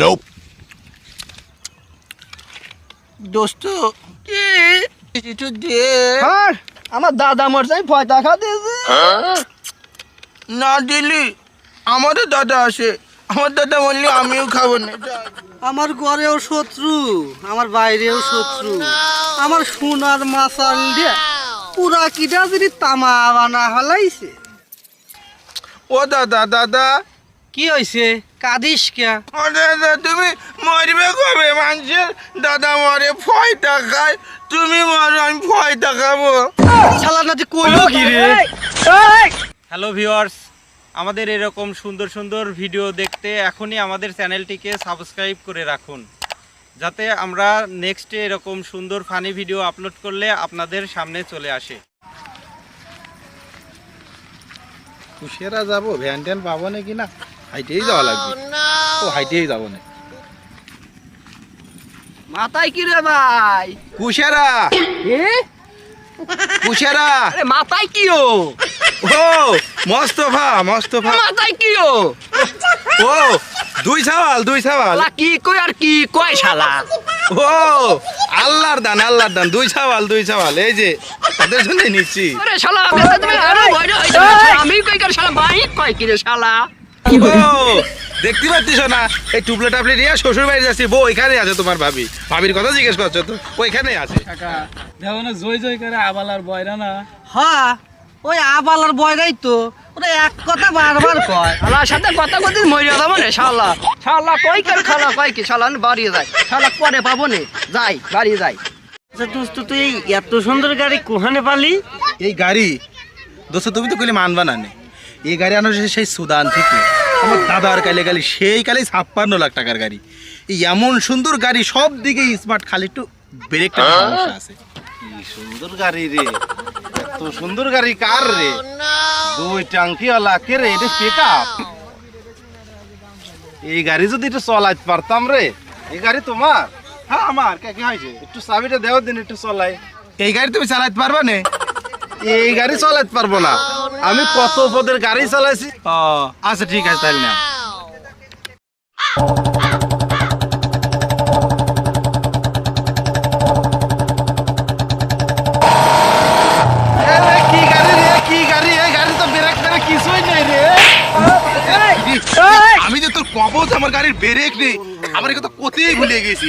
Nope. দোস্ত একটু দে। আমার দাদা মোর চাই পয়সা খা দিয়েছে। না দিলি আমারও দাদা আছে, আমার দাদা বললি আমিও খাবো না। আমার ঘরেও শত্রু, আমার বাইরেও শত্রু, আমার সোনার মাছাল দিয়ে পুরা কিটা যদি তামা বানা হলাইছে। ও দাদা দাদা কি হয়েছে, কাঁদিস কে? ও দাদা তুমি মরবে কবে? মানুষের দাদা মরে পয়সা খায়, তুমি মরো আমি পয়সা খাবো। শালা না যে কইলো কি রে? হ্যালো ভিউয়ার্স, আমাদের এরকম সুন্দর সুন্দর ভিডিও দেখতে এখনই আমাদের চ্যানেলটিকে সাবস্ক্রাইব করে রাখুন, যাতে আমরা নেক্সটে এরকম সুন্দর ফানি ভিডিও আপলোড করলে আপনাদের সামনে চলে আসে। কুশেরা যাবো, ভ্যান ট্যান পাবো না কিনা, হাইটেই যাওয়া লাগবে। ও হাইটেই যাবো না। মাথায় কি রে ভাই? কুশেরা কুশেরা। আরে মাথায় কি ও? ও মোস্তফা মোস্তফা। মাথায় কি ও? ও দুই সওয়াল শালা কি কই আর কি কয় শালা? ও আল্লাহর দান দুই সওয়াল এই যে তাদের জন্য নিচ্ছি। আরে শালা কথা তুমি আরে বইরে হইছে। আমি কই কর শালা ভাই কয় কি রে শালা? ও দেখতে পাচ্ছিস না, এই টুপলা টাপলি নিয়ে শ্বশুর বাড়ি যাচ্ছি। বউ এখানে আছে, তোমার ভাবির কথা জিজ্ঞেস করছো তো, ওইখানেই আছে। কাকা দেখো না, জয় জয় করে আবালার বয়রা না। হ্যাঁ ওই আবালার বয়রাই তো, ওরা এক কথা বারবার কয়। শালার সাথে কথা কইতে মইরা যাবো না শালা। শালা কই কর খালা কয় কি শালা বাড়ি যায়। শালা পরে পাবো নে, যাই বাড়ি যাই। আচ্ছা দোস্ত, তুই এত সুন্দর গাড়ি কোহানে পালি? এই গাড়ি দোস্ত তুমি তো কইলে মানবা না নে। এই গাড়ি আনো সেই সুদান থেকে, আমার দাদার কালে গালি, সেই কালে 56 লাখ টাকার গাড়ি। এই এমন সুন্দর গাড়ি, সব দিকে স্মার্ট, খালি একটু ব্রেকটা সমস্যা আছে। কি সুন্দর গাড়ি রে, এত সুন্দর গাড়ি কার রে? দুই টাঙ্কিওয়ালা কে রে? এটা পিকআপ। এই গাড়ি যদি একটু চলাইতে পারতাম রে। এই গাড়ি তোমার? হ্যাঁ আমার। কে কি হয়েছে? একটু চাবিটা দেওয়ার দিন, একটু চলাই। এই গাড়ি তুমি চালাতে পারবা না? এই গাড়ি চালাতে পারবো না, আমি কত পদের গাড়ি চালাইছি। ও আচ্ছা ঠিক আছে তাহলে না। কি গাড়ি রে, কি গাড়ি? এই গাড়ি তো ব্রেক ফেরেক কিছুই নেই রে। আমি যে তোর কবজ, আমার গাড়ির ব্রেক নেই, আমার কথা কোথায় ভুলে গেছি।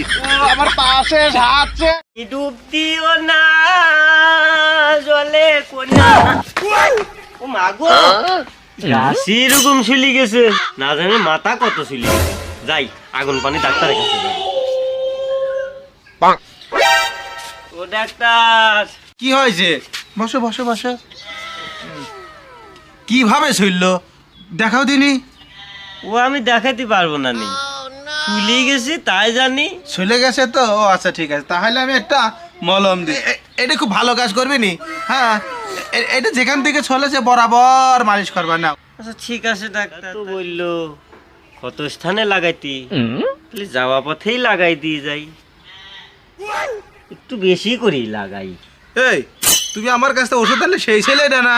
আমার পাশে হাঁটছে। ডুব দিও না জলে কোনা। ও মাগো, রাশি এরকম শুলি গেছে, না জানি মাথা কত শুলি গেছে। যাই আগুন পানি ডাক্তারের কাছে যাই। ও ডাক্তার। কি হয়েছে? বসো বসো বসো। কিভাবে শুইল দেখাও দিনি। ও আমি দেখাতে পারবো না, নেই শুলি গেছি তাই জানি। চলে গেছে তো? ও আচ্ছা ঠিক আছে, তাহলে আমি একটা মলম দিই। এটা খুব ভালো কাজ করবে নি। হ্যাঁ এটা যেখান থেকে চলেছে বরাবর মালিশ করবা না। আচ্ছা ঠিক আছে ডাক্তার। তো বললো কত স্থানে লাগাইতি, তাহলে যাওয়া পথেই লাগাই দিয়ে যাই, একটু বেশি করেই লাগাই। এই তুমি আমার কাছ থেকে ওষুধ আনলে সেই ছেলেটা না?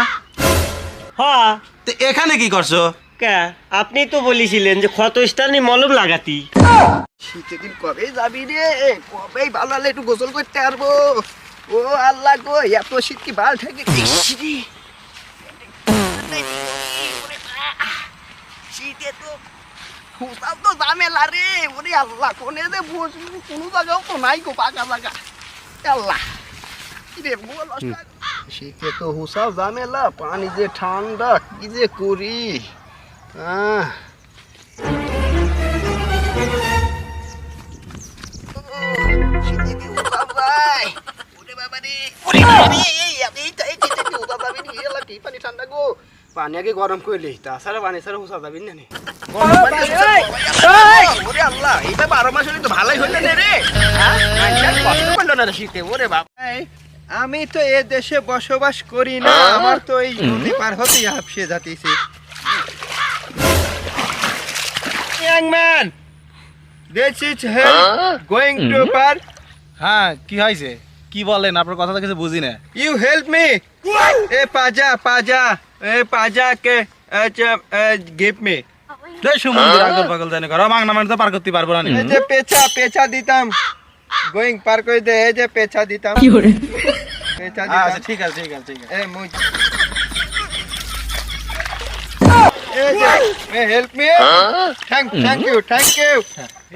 হ্যাঁ। তো এখানে কি করছো? কে? আপনি তো বলেছিলেন যে ক্ষত স্থানে মলম লাগাতি। শীতের দিন কবে যাবি রে? কবেই ভালো হলে একটু গোসল করতে পারবো। ও আল্লাহ গো, এত শীত কি বাল থেকে শীতে তো হুসাল তো ঝামেলা রে। ওরে আল্লাহ, কোনে যে বসবো কোনো জায়গাও তো নাই গো, পাকা জায়গা। আল্লাহ রে বল, শীতে তো হুসাল ঝামেলা, পানি যে ঠান্ডা, কি যে করি। পানি আগে গরম করলি, তাছাড়া পানি ছাড়া হুসা যাবি না। আল্লাহ, এইটা 12 মাস হলে তো ভালোই হইল না রে। কষ্ট করলো না শীতে। ওরে বাবা, আমি তো এ দেশে বসবাস করি না, আমার তো এই নদী পার হতেই হাঁপসে যাতেছে। Young man, this is hell going to bar. হ্যাঁ কি হয়েছে? কি বলেন? আপনার কথা তো কিছু বুঝি না। You help me. ए पाजा पाजा, ए पाजा के give me. সমুদ্র আগল পাগল জানি করো মাংনা মানে তো পার করতে পারবো না এই যে পেছা দিতাম গোয়িং পার করে দে এই যে পেছা দিতাম পেছা দিতাম আচ্ছা ঠিক আছে ঠিক আছে ঠিক আছে এই মুই এই যে হেল্প মি থ্যাংক ইউ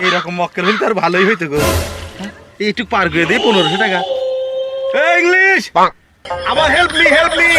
এইরকম মক্কেল হইলে তো আর ভালোই হইতো গো এইটুক পার করে দিই 1500 টাকা ইংলিশ আবার হেল্প মি